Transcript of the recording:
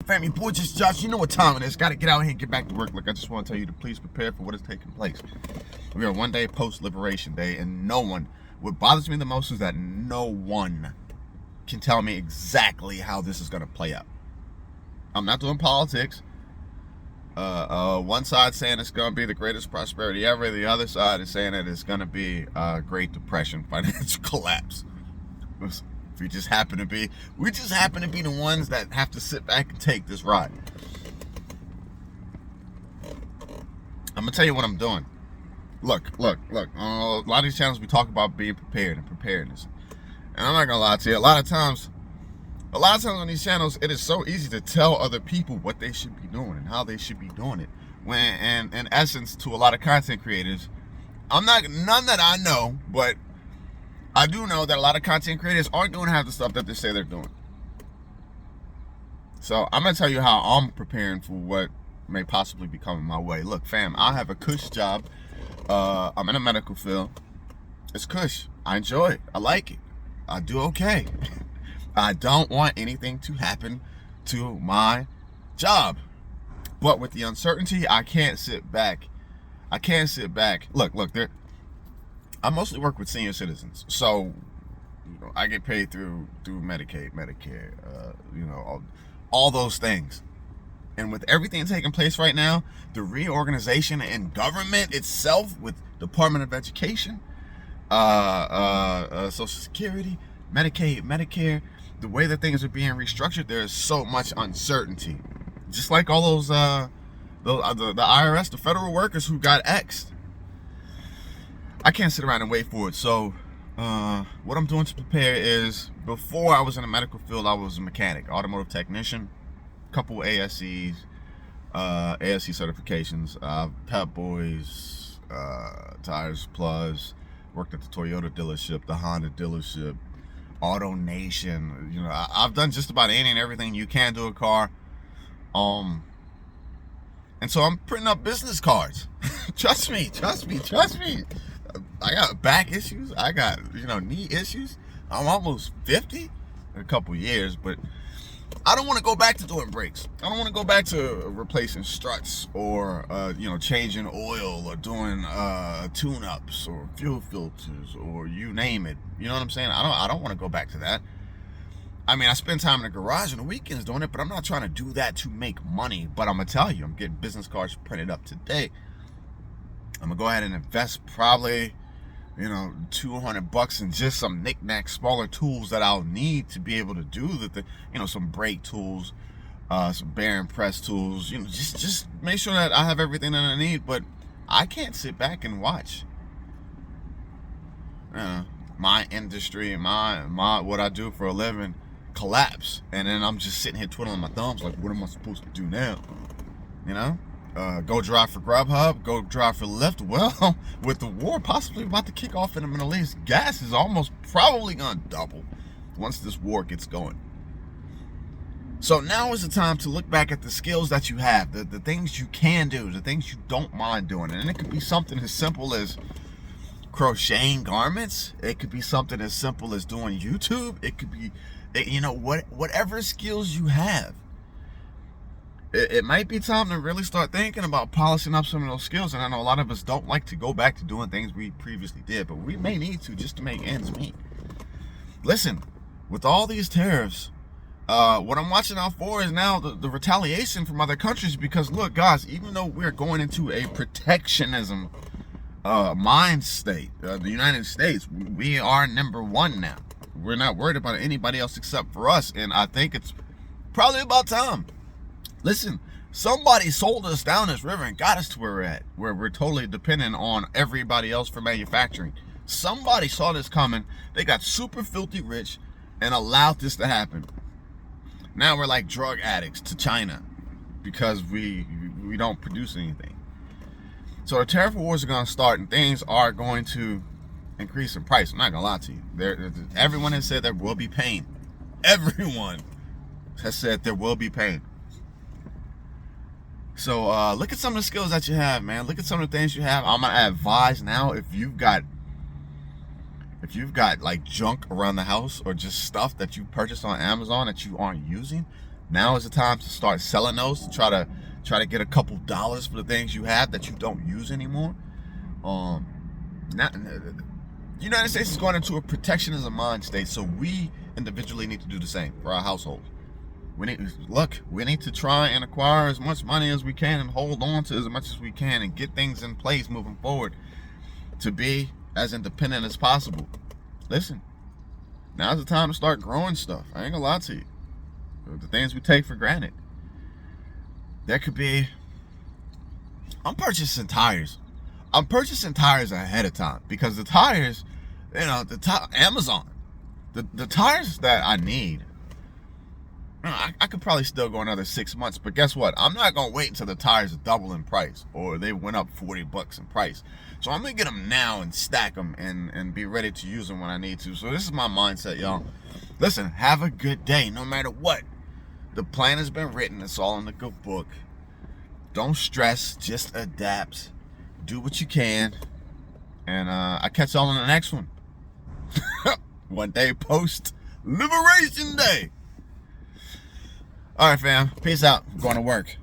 Family boy, just Josh, you know what time it is. Gotta get out here and get back to work. Look, I just want to tell you to please prepare for what is taking place. We are one day post-Liberation Day, and no one, what bothers me the most is that no one can tell me exactly how this is going to play out. I'm not doing politics. One side saying it's going to be the greatest prosperity ever. The other side is saying that it's going to be a Great Depression, financial collapse. We just happen to be the ones that have to sit back and take this ride. I'm gonna tell you what I'm doing. Look. A lot of these channels we talk about being prepared and preparedness, and I'm not gonna lie to you. A lot of times on these channels, it is so easy to tell other people what they should be doing and how they should be doing it. When, and in essence, to a lot of content creators, none that I know, but I do know that a lot of content creators aren't doing half the stuff that they say they're doing. So I'm going to tell you how I'm preparing for what may possibly be coming my way. Look, fam, I have a cush job. I'm in a medical field. It's cush. I enjoy it. I like it. I do okay. I don't want anything to happen to my job. But with the uncertainty, I can't sit back. Look, I mostly work with senior citizens, so I get paid through Medicaid, Medicare, all those things. And with everything taking place right now, the reorganization in government itself, with Department of Education, Social Security, Medicaid, Medicare, the way that things are being restructured, there is so much uncertainty. Just like all those the IRS, the federal workers who got X'd. I can't sit around and wait for it. So what I'm doing to prepare is, before I was in the medical field, I was a mechanic, automotive technician, couple ASCs, ASC certifications, Pep Boys, Tires Plus, worked at the Toyota dealership, the Honda dealership, Auto Nation. I've done just about any and everything you can do a car. And so I'm printing up business cards. Trust me. I got back issues. I got, knee issues. I'm almost 50 in a couple years, but I don't want to go back to doing brakes. I don't want to go back to replacing struts or, changing oil or doing tune-ups or fuel filters or you name it. You know what I'm saying? I don't want to go back to that. I mean, I spend time in the garage on the weekends doing it, but I'm not trying to do that to make money. But I'm going to tell you, I'm getting business cards printed up today. I'm going to go ahead and invest probably, $200 in just some knick-knack, smaller tools that I'll need to be able to do some brake tools, some bearing press tools, just make sure that I have everything that I need. But I can't sit back and watch my industry and my what I do for a living collapse, and then I'm just sitting here twiddling my thumbs like, what am I supposed to do now? Go drive for Grubhub, go drive for Lyft. Well, with the war possibly about to kick off in the Middle East, gas is almost probably gonna double once this war gets going. So now is the time to look back at the skills that you have, the things you can do, the things you don't mind doing. And it could be something as simple as crocheting garments. It could be something as simple as doing YouTube. It could be, whatever skills you have. It might be time to really start thinking about polishing up some of those skills. And I know a lot of us don't like to go back to doing things we previously did, but we may need to, just to make ends meet. Listen, with all these tariffs, what I'm watching out for is now the retaliation from other countries. Because look, guys, even though we're going into a protectionism mind state, the United States, we are number one now. We're not worried about anybody else except for us. And I think it's probably about time. Listen, somebody sold us down this river and got us to where we're at, where we're totally dependent on everybody else for manufacturing. Somebody saw this coming. They got super filthy rich and allowed this to happen. Now we're like drug addicts to China because we don't produce anything. So the tariff wars are going to start, and things are going to increase in price. I'm not going to lie to you. Everyone has said there will be pain. Everyone has said there will be pain. So look at some of the skills that you have, man. Look at some of the things you have. I'm going to advise now, if you've got like junk around the house or just stuff that you purchased on Amazon that you aren't using, Now is the time to start selling those to try to get a couple dollars for the things you have that you don't use anymore. Not, the United States is going into a protectionism mind state, so we individually need to do the same for our household. We need to try and acquire as much money as we can and hold on to as much as we can and get things in place moving forward to be as independent as possible. Listen, now's the time to start growing stuff. I ain't gonna lie to you. The things we take for granted. There could be, I'm purchasing tires. I'm purchasing tires ahead of time because the tires, Amazon, the tires that I need, I could probably still go another 6 months, but guess what? I'm not going to wait until the tires double in price or they went up $40 in price. So I'm going to get them now and stack them and be ready to use them when I need to. So this is my mindset, y'all. Listen, have a good day no matter what. The plan has been written. It's all in the good book. Don't stress. Just adapt. Do what you can. And I catch y'all on the next one. One day post Liberation Day. All right, fam. Peace out. I'm going to work.